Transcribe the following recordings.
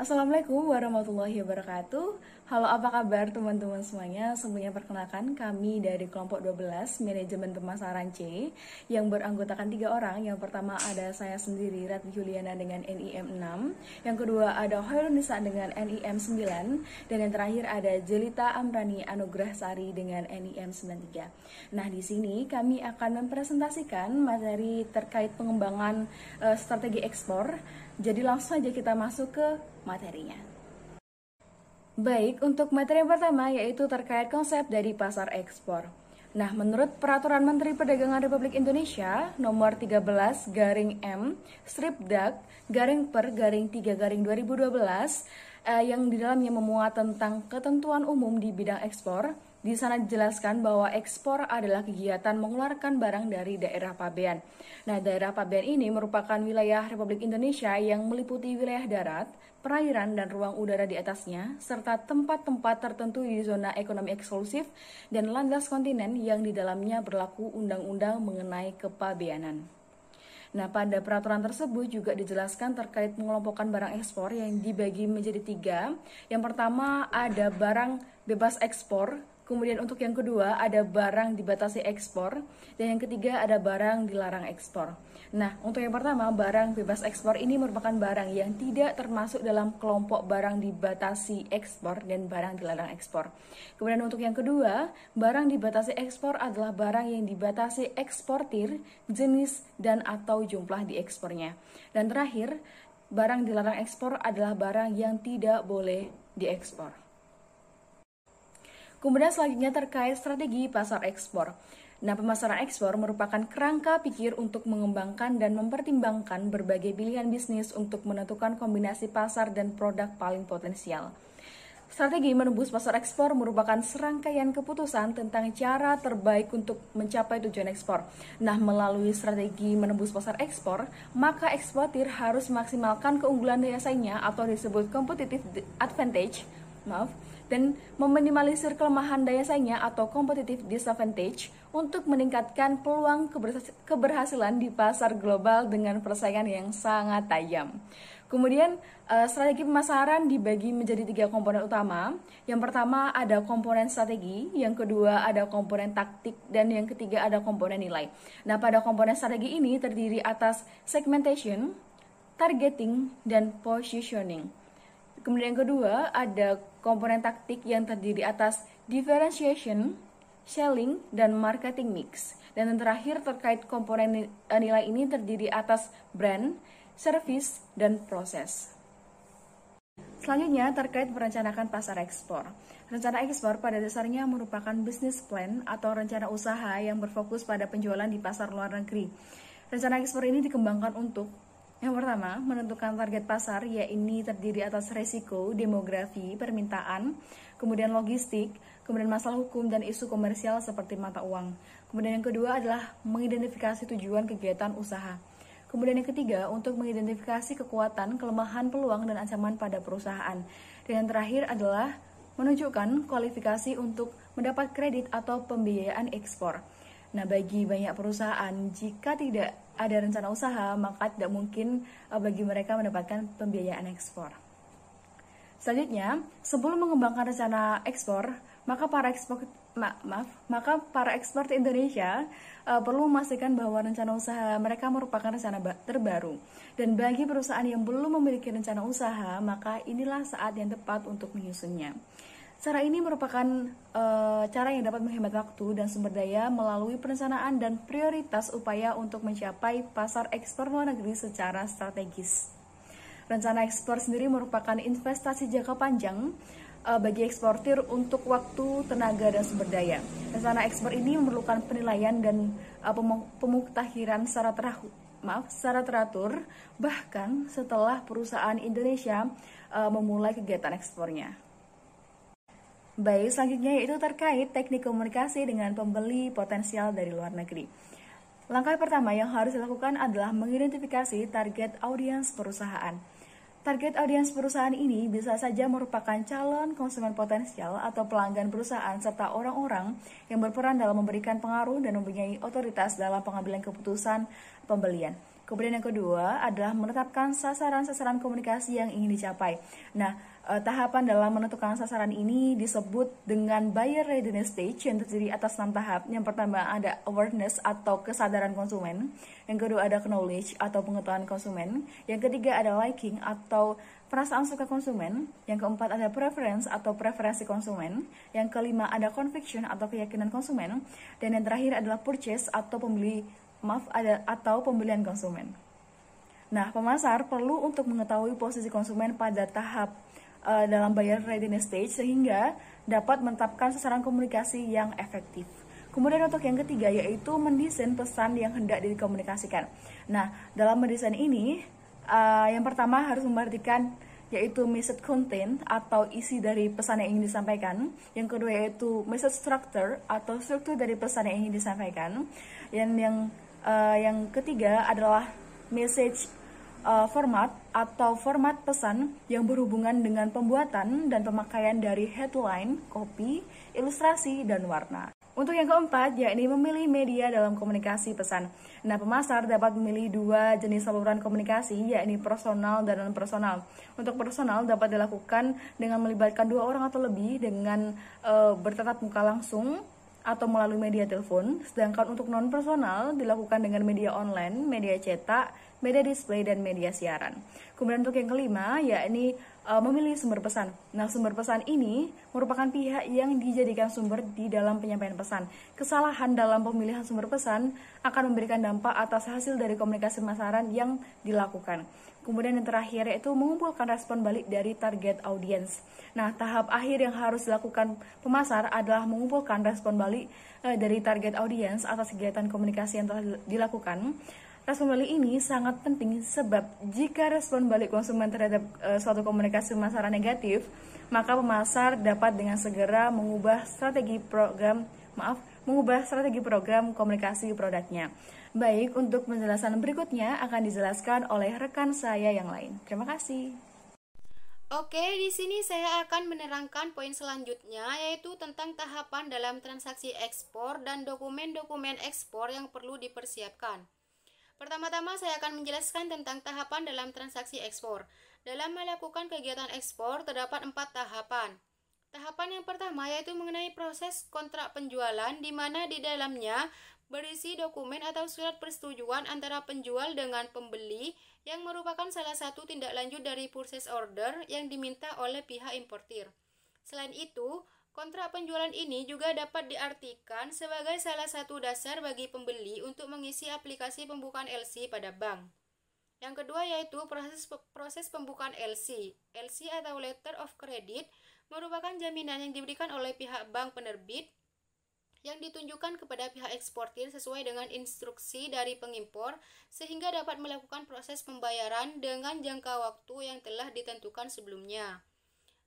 Assalamualaikum warahmatullahi wabarakatuh. Halo, apa kabar teman-teman semuanya? Sebelumnya perkenalkan, kami dari kelompok 12 Manajemen Pemasaran C yang beranggotakan 3 orang. Yang pertama ada saya sendiri, Ratni Juliana dengan NIM 6. Yang kedua ada Hoirunisa dengan NIM 9. Dan yang terakhir ada Jelita Amrani Anugrah Sari dengan NIM 93. Nah, di sini kami akan mempresentasikan materi terkait pengembangan strategi ekspor. Jadi langsung saja kita masuk ke materinya. Baik, untuk materi yang pertama yaitu terkait konsep dari pasar ekspor. Nah, menurut Peraturan Menteri Perdagangan Republik Indonesia Nomor 13/M/Dak/Per/3/2012 yang di dalamnya memuat tentang ketentuan umum di bidang ekspor. Di sana dijelaskan bahwa ekspor adalah kegiatan mengeluarkan barang dari daerah pabean. Nah, daerah pabean ini merupakan wilayah Republik Indonesia yang meliputi wilayah darat, perairan, dan ruang udara di atasnya, serta tempat-tempat tertentu di zona ekonomi eksklusif dan landas kontinen yang di dalamnya berlaku undang-undang mengenai kepabeanan. Nah, pada peraturan tersebut juga dijelaskan terkait pengelompokan barang ekspor yang dibagi menjadi 3. Yang pertama ada barang bebas ekspor, kemudian untuk yang kedua ada barang dibatasi ekspor, dan yang ketiga ada barang dilarang ekspor. Nah, untuk yang pertama, barang bebas ekspor ini merupakan barang yang tidak termasuk dalam kelompok barang dibatasi ekspor dan barang dilarang ekspor. Kemudian untuk yang kedua, barang dibatasi ekspor adalah barang yang dibatasi eksportir, jenis, dan atau jumlah diekspornya. Dan terakhir, barang dilarang ekspor adalah barang yang tidak boleh diekspor. Kemudian selanjutnya terkait strategi pasar ekspor. Nah, pemasaran ekspor merupakan kerangka pikir untuk mengembangkan dan mempertimbangkan berbagai pilihan bisnis untuk menentukan kombinasi pasar dan produk paling potensial. Strategi menembus pasar ekspor merupakan serangkaian keputusan tentang cara terbaik untuk mencapai tujuan ekspor. Nah, melalui strategi menembus pasar ekspor, maka eksportir harus memaksimalkan keunggulan daya saingnya atau disebut competitive advantage, dan meminimalisir kelemahan daya saingnya atau competitive disadvantage untuk meningkatkan peluang keberhasilan di pasar global dengan persaingan yang sangat tajam. Kemudian strategi pemasaran dibagi menjadi 3 komponen utama. Yang pertama ada komponen strategi, yang kedua ada komponen taktik, dan yang ketiga ada komponen nilai. Nah, pada komponen strategi ini terdiri atas segmentation, targeting, dan positioning. Kemudian yang kedua ada komponen taktik yang terdiri atas differentiation, selling, dan marketing mix. Dan yang terakhir terkait komponen nilai ini terdiri atas brand, service, dan proses. Selanjutnya terkait merencanakan pasar ekspor. Rencana ekspor pada dasarnya merupakan business plan atau rencana usaha yang berfokus pada penjualan di pasar luar negeri. Rencana ekspor ini dikembangkan untuk yang pertama, menentukan target pasar, yaitu terdiri atas resiko, demografi, permintaan, kemudian logistik, kemudian masalah hukum dan isu komersial seperti mata uang. Kemudian yang kedua adalah mengidentifikasi tujuan kegiatan usaha. Kemudian yang ketiga, untuk mengidentifikasi kekuatan, kelemahan, peluang, dan ancaman pada perusahaan. Dan yang terakhir adalah menunjukkan kualifikasi untuk mendapat kredit atau pembiayaan ekspor. Nah, bagi banyak perusahaan, jika tidak ada rencana usaha, maka tidak mungkin bagi mereka mendapatkan pembiayaan ekspor. Selanjutnya, sebelum mengembangkan rencana ekspor, maka para eksportir Indonesia perlu memastikan bahwa rencana usaha mereka merupakan rencana terbaru. Dan bagi perusahaan yang belum memiliki rencana usaha, maka inilah saat yang tepat untuk menyusunnya. Cara ini merupakan cara yang dapat menghemat waktu dan sumber daya melalui perencanaan dan prioritas upaya untuk mencapai pasar ekspor luar negeri secara strategis. Rencana ekspor sendiri merupakan investasi jangka panjang bagi eksportir untuk waktu, tenaga, dan sumber daya. Rencana ekspor ini memerlukan penilaian dan pemuktahiran secara teratur, bahkan setelah perusahaan Indonesia memulai kegiatan ekspornya. Baik, selanjutnya yaitu terkait teknik komunikasi dengan pembeli potensial dari luar negeri. Langkah pertama yang harus dilakukan adalah mengidentifikasi target audiens perusahaan. Target audiens perusahaan ini bisa saja merupakan calon konsumen potensial atau pelanggan perusahaan serta orang-orang yang berperan dalam memberikan pengaruh dan mempunyai otoritas dalam pengambilan keputusan pembelian. Kemudian yang kedua adalah menetapkan sasaran-sasaran komunikasi yang ingin dicapai. Nah, tahapan dalam menentukan sasaran ini disebut dengan buyer readiness stage yang terdiri atas 6 tahap. Yang pertama ada awareness atau kesadaran konsumen. Yang kedua ada knowledge atau pengetahuan konsumen. Yang ketiga ada liking atau perasaan suka konsumen. Yang keempat ada preference atau preferensi konsumen. Yang kelima ada conviction atau keyakinan konsumen. Dan yang terakhir adalah purchase atau pembelian konsumen. Nah, pemasar perlu untuk mengetahui posisi konsumen pada tahap dalam buyer readiness stage sehingga dapat menetapkan sasaran komunikasi yang efektif. Kemudian untuk yang ketiga yaitu mendesain pesan yang hendak dikomunikasikan. Nah, dalam mendesain ini yang pertama harus memperhatikan yaitu message content atau isi dari pesan yang ingin disampaikan. Yang kedua yaitu message structure atau struktur dari pesan yang ingin disampaikan. Yang ketiga adalah message format atau format pesan yang berhubungan dengan pembuatan dan pemakaian dari headline, copy, ilustrasi, dan warna. Untuk yang keempat, yakni memilih media dalam komunikasi pesan. Nah, pemasar dapat memilih dua jenis saluran komunikasi, yakni personal dan non-personal. Untuk personal dapat dilakukan dengan melibatkan 2 orang atau lebih dengan bertatap muka langsung atau melalui media telepon, sedangkan untuk non-personal dilakukan dengan media online, media cetak, media display, dan media siaran. Kemudian untuk yang kelima, yakni memilih sumber pesan. Nah, sumber pesan ini merupakan pihak yang dijadikan sumber di dalam penyampaian pesan. Kesalahan dalam pemilihan sumber pesan akan memberikan dampak atas hasil dari komunikasi pemasaran yang dilakukan. Kemudian yang terakhir yaitu mengumpulkan respon balik dari target audiens. Nah, tahap akhir yang harus dilakukan pemasar adalah mengumpulkan respon balik dari target audiens atas kegiatan komunikasi yang telah dilakukan. Respon balik ini sangat penting sebab jika respon balik konsumen terhadap suatu komunikasi pemasaran negatif, maka pemasar dapat dengan segera mengubah strategi program komunikasi produknya. Baik, untuk penjelasan berikutnya akan dijelaskan oleh rekan saya yang lain. Terima kasih. Oke, di sini saya akan menerangkan poin selanjutnya, yaitu tentang tahapan dalam transaksi ekspor dan dokumen-dokumen ekspor yang perlu dipersiapkan. Pertama-tama saya akan menjelaskan tentang tahapan dalam transaksi ekspor. Dalam melakukan kegiatan ekspor terdapat 4 tahapan. Tahapan yang pertama yaitu mengenai proses kontrak penjualan, di mana di dalamnya berisi dokumen atau surat persetujuan antara penjual dengan pembeli yang merupakan salah satu tindak lanjut dari purchase order yang diminta oleh pihak importir. Selain itu, kontrak penjualan ini juga dapat diartikan sebagai salah satu dasar bagi pembeli untuk mengisi aplikasi pembukaan LC pada bank. Yang kedua yaitu proses pembukaan LC. LC atau Letter of Credit merupakan jaminan yang diberikan oleh pihak bank penerbit yang ditunjukkan kepada pihak eksportir sesuai dengan instruksi dari pengimpor sehingga dapat melakukan proses pembayaran dengan jangka waktu yang telah ditentukan sebelumnya.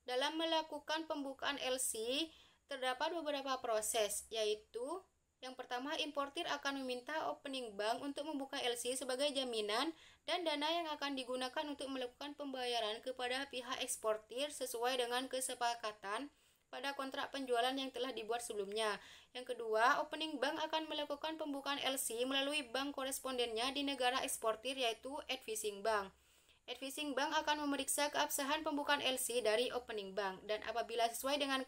Dalam melakukan pembukaan LC, terdapat beberapa proses, yaitu yang pertama, importir akan meminta opening bank untuk membuka LC sebagai jaminan dan dana yang akan digunakan untuk melakukan pembayaran kepada pihak eksportir sesuai dengan kesepakatan pada kontrak penjualan yang telah dibuat sebelumnya. Yang kedua, opening bank akan melakukan pembukaan LC melalui bank korespondennya di negara eksportir yaitu advising bank. Advising bank akan memeriksa keabsahan pembukaan LC dari opening bank dan apabila sesuai dengan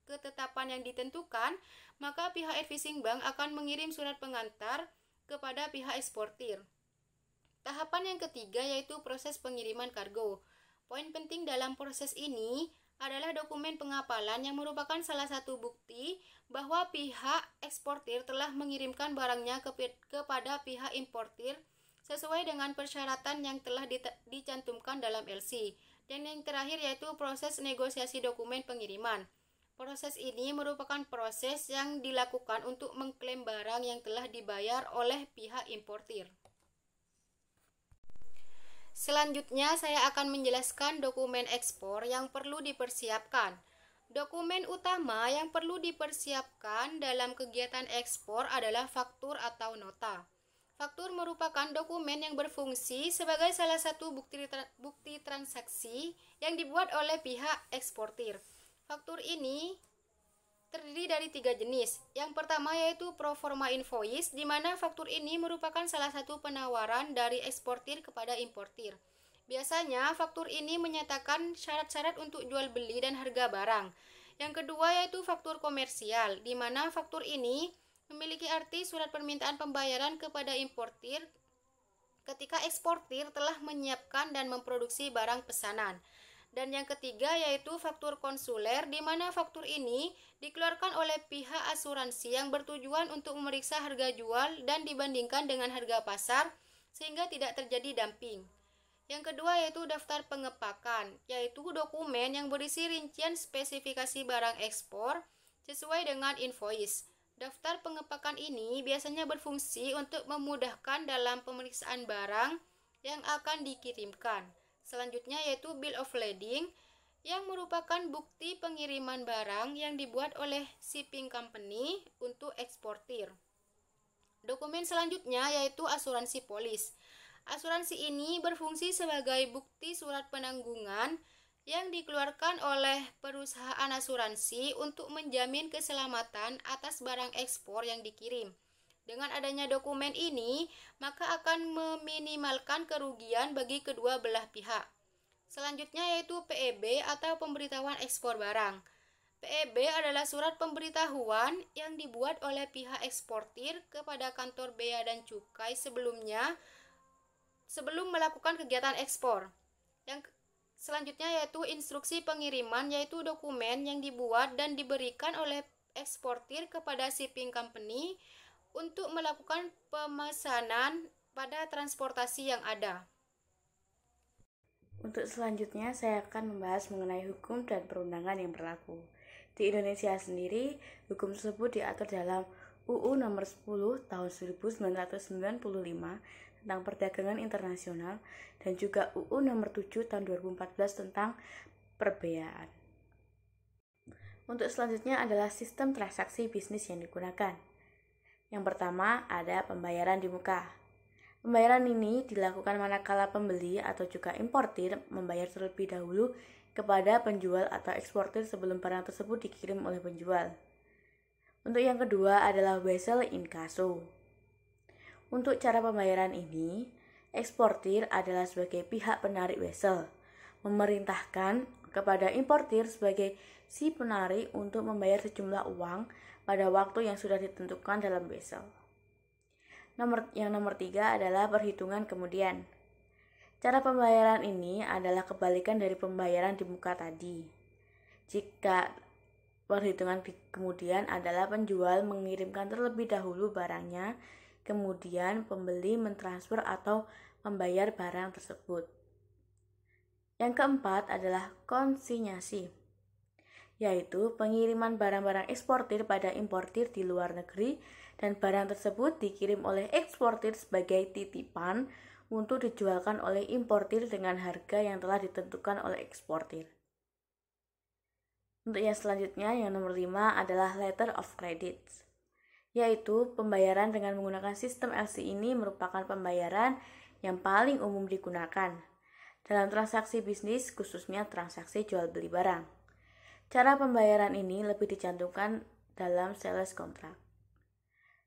ketetapan yang ditentukan, maka pihak advising bank akan mengirim surat pengantar kepada pihak eksportir. Tahapan yang ketiga yaitu proses pengiriman kargo. Poin penting dalam proses ini adalah dokumen pengapalan yang merupakan salah satu bukti bahwa pihak eksportir telah mengirimkan barangnya kepada pihak importir sesuai dengan persyaratan yang telah dicantumkan dalam LC. Dan yang terakhir yaitu proses negosiasi dokumen pengiriman. Proses ini merupakan proses yang dilakukan untuk mengklaim barang yang telah dibayar oleh pihak importir. Selanjutnya saya akan menjelaskan dokumen ekspor yang perlu dipersiapkan. Dokumen utama yang perlu dipersiapkan dalam kegiatan ekspor adalah faktur atau nota. Faktur merupakan dokumen yang berfungsi sebagai salah satu bukti transaksi yang dibuat oleh pihak eksportir. Faktur ini terdiri dari 3 jenis. Yang pertama yaitu pro forma invoice, di mana faktur ini merupakan salah satu penawaran dari eksportir kepada importir. Biasanya faktur ini menyatakan syarat-syarat untuk jual beli dan harga barang. Yang kedua yaitu faktur komersial, di mana faktur ini memiliki arti surat permintaan pembayaran kepada importir ketika eksportir telah menyiapkan dan memproduksi barang pesanan. Dan yang ketiga yaitu faktur konsuler, di mana faktur ini dikeluarkan oleh pihak asuransi yang bertujuan untuk memeriksa harga jual dan dibandingkan dengan harga pasar sehingga tidak terjadi dumping. Yang kedua yaitu daftar pengepakan, yaitu dokumen yang berisi rincian spesifikasi barang ekspor sesuai dengan invoice. Daftar pengepakan ini biasanya berfungsi untuk memudahkan dalam pemeriksaan barang yang akan dikirimkan. Selanjutnya yaitu bill of lading, yang merupakan bukti pengiriman barang yang dibuat oleh shipping company untuk eksportir. Dokumen selanjutnya yaitu asuransi polis. Asuransi ini berfungsi sebagai bukti surat penanggungan yang dikeluarkan oleh perusahaan asuransi untuk menjamin keselamatan atas barang ekspor yang dikirim. Dengan adanya dokumen ini, maka akan meminimalkan kerugian bagi kedua belah pihak. Selanjutnya yaitu PEB atau pemberitahuan ekspor barang. PEB adalah surat pemberitahuan yang dibuat oleh pihak eksportir kepada kantor bea dan cukai sebelum melakukan kegiatan ekspor. Yang selanjutnya yaitu instruksi pengiriman, yaitu dokumen yang dibuat dan diberikan oleh eksportir kepada shipping company untuk melakukan pemesanan pada transportasi yang ada. Untuk selanjutnya, saya akan membahas mengenai hukum dan perundangan yang berlaku. Di Indonesia sendiri, hukum tersebut diatur dalam UU Nomor 10 Tahun 1995 tentang Perdagangan Internasional dan juga UU Nomor 7 Tahun 2014 tentang Perbeaan. Untuk selanjutnya adalah sistem transaksi bisnis yang digunakan. Yang pertama ada pembayaran di muka. Pembayaran ini dilakukan manakala pembeli atau juga importir membayar terlebih dahulu kepada penjual atau eksportir sebelum barang tersebut dikirim oleh penjual. Untuk yang kedua adalah wesel inkasso. Untuk cara pembayaran ini, eksportir adalah sebagai pihak penarik wesel, memerintahkan kepada importir sebagai si penarik untuk membayar sejumlah uang pada waktu yang sudah ditentukan dalam wesel. Yang nomor 3 adalah perhitungan kemudian. Cara pembayaran ini adalah kebalikan dari pembayaran di muka tadi. Jika perhitungan kemudian adalah penjual mengirimkan terlebih dahulu barangnya, kemudian pembeli mentransfer atau membayar barang tersebut. Yang keempat adalah konsinyasi, yaitu pengiriman barang-barang eksportir pada importir di luar negeri dan barang tersebut dikirim oleh eksportir sebagai titipan untuk dijualkan oleh importir dengan harga yang telah ditentukan oleh eksportir. Untuk yang selanjutnya, yang nomor 5 adalah letter of credit, yaitu pembayaran dengan menggunakan sistem LC. Ini merupakan pembayaran yang paling umum digunakan dalam transaksi bisnis, khususnya transaksi jual beli barang. Cara pembayaran ini lebih dicantumkan dalam sales contract.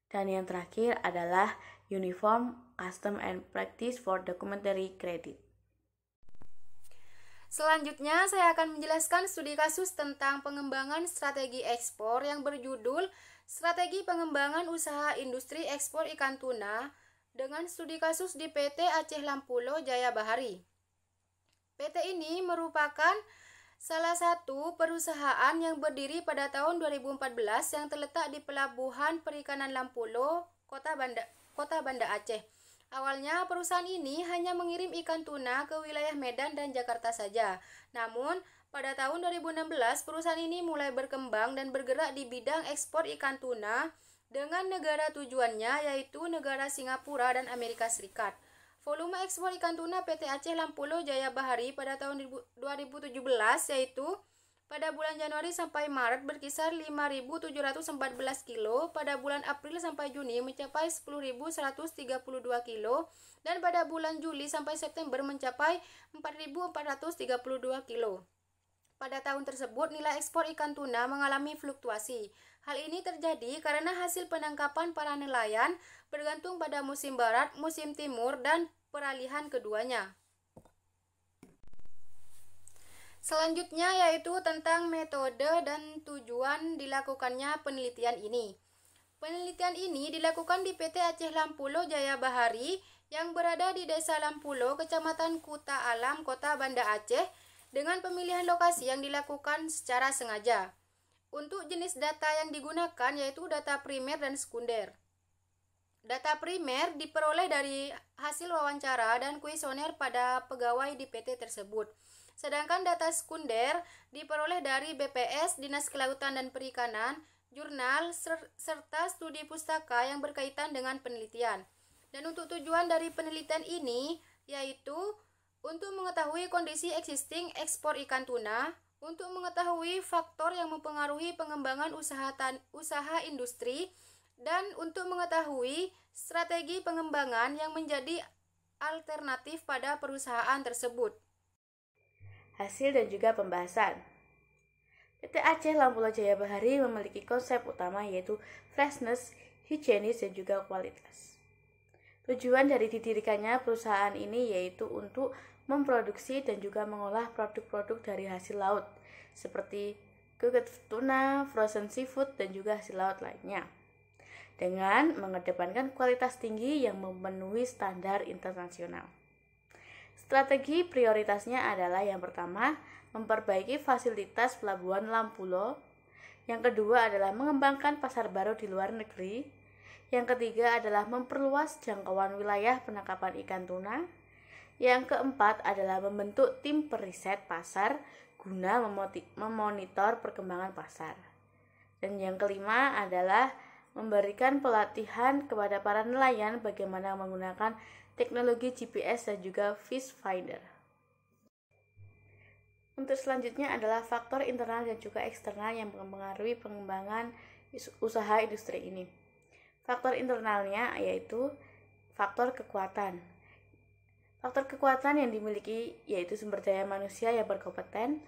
Dan yang terakhir adalah Uniform Custom and Practice for Documentary Credit. Selanjutnya saya akan menjelaskan studi kasus tentang pengembangan strategi ekspor yang berjudul Strategi Pengembangan Usaha Industri Ekspor Ikan Tuna dengan studi kasus di PT Aceh Lampulo Jaya Bahari. PT ini merupakan salah satu perusahaan yang berdiri pada tahun 2014 yang terletak di Pelabuhan Perikanan Lampulo, Kota Banda Aceh. Awalnya perusahaan ini hanya mengirim ikan tuna ke wilayah Medan dan Jakarta saja. Namun, pada tahun 2016 perusahaan ini mulai berkembang dan bergerak di bidang ekspor ikan tuna dengan negara tujuannya yaitu negara Singapura dan Amerika Serikat. Volume ekspor ikan tuna PT Aceh Lampulo Jaya Bahari pada tahun 2017 yaitu pada bulan Januari sampai Maret berkisar 5.714 kilo, pada bulan April sampai Juni mencapai 10.132 kilo, dan pada bulan Juli sampai September mencapai 4.432 kilo. pada tahun tersebut nilai ekspor ikan tuna mengalami fluktuasi. Hal ini terjadi karena hasil penangkapan para nelayan bergantung pada musim barat, musim timur, dan peralihan keduanya. Selanjutnya yaitu tentang metode dan tujuan dilakukannya penelitian ini. Penelitian ini dilakukan di PT Aceh Lampulo Jaya Bahari yang berada di Desa Lampulo, Kecamatan Kuta Alam, Kota Banda Aceh, dengan pemilihan lokasi yang dilakukan secara sengaja. Untuk jenis data yang digunakan yaitu data primer dan sekunder. Data primer diperoleh dari hasil wawancara dan kuesioner pada pegawai di PT tersebut. Sedangkan data sekunder diperoleh dari BPS, Dinas Kelautan dan Perikanan, jurnal, serta studi pustaka yang berkaitan dengan penelitian. Dan untuk tujuan dari penelitian ini yaitu untuk mengetahui kondisi existing ekspor ikan tuna, untuk mengetahui faktor yang mempengaruhi pengembangan usaha industri, dan untuk mengetahui strategi pengembangan yang menjadi alternatif pada perusahaan tersebut. Hasil dan juga pembahasan. PT Aceh Lampulo Jaya Bahari memiliki konsep utama yaitu freshness, higienis, dan juga kualitas. Tujuan dari didirikannya perusahaan ini yaitu untuk memproduksi dan juga mengolah produk-produk dari hasil laut seperti kukus tuna, frozen seafood, dan juga hasil laut lainnya, dengan mengedepankan kualitas tinggi yang memenuhi standar internasional. Strategi prioritasnya adalah yang pertama, memperbaiki fasilitas pelabuhan Lampulo. Yang kedua adalah mengembangkan pasar baru di luar negeri. Yang ketiga adalah memperluas jangkauan wilayah penangkapan ikan tuna. Yang keempat adalah membentuk tim periset pasar guna memonitor perkembangan pasar. Dan yang kelima adalah memberikan pelatihan kepada para nelayan bagaimana menggunakan teknologi GPS dan juga fish finder. Untuk selanjutnya adalah faktor internal dan juga eksternal yang mempengaruhi pengembangan usaha industri ini. Faktor internalnya yaitu faktor kekuatan. Faktor kekuatan yang dimiliki yaitu sumber daya manusia yang berkompeten,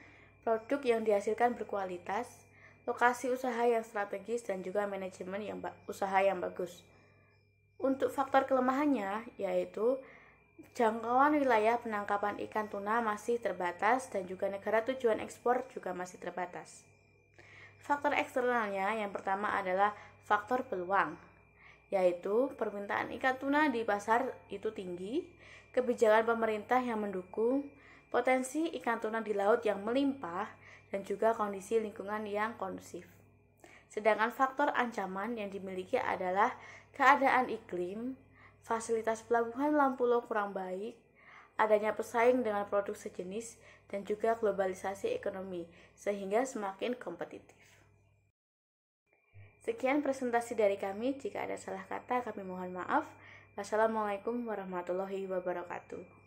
produk yang dihasilkan berkualitas, lokasi usaha yang strategis, dan juga manajemen usaha yang bagus. Untuk faktor kelemahannya yaitu jangkauan wilayah penangkapan ikan tuna masih terbatas dan juga negara tujuan ekspor juga masih terbatas. Faktor eksternalnya yang pertama adalah faktor peluang, yaitu permintaan ikan tuna di pasar itu tinggi, kebijakan pemerintah yang mendukung, potensi ikan tuna di laut yang melimpah, dan juga kondisi lingkungan yang kondusif. Sedangkan faktor ancaman yang dimiliki adalah keadaan iklim, fasilitas pelabuhan Lampulo kurang baik, adanya pesaing dengan produk sejenis, dan juga globalisasi ekonomi, sehingga semakin kompetitif. Sekian presentasi dari kami, jika ada salah kata kami mohon maaf. Wassalamualaikum warahmatullahi wabarakatuh.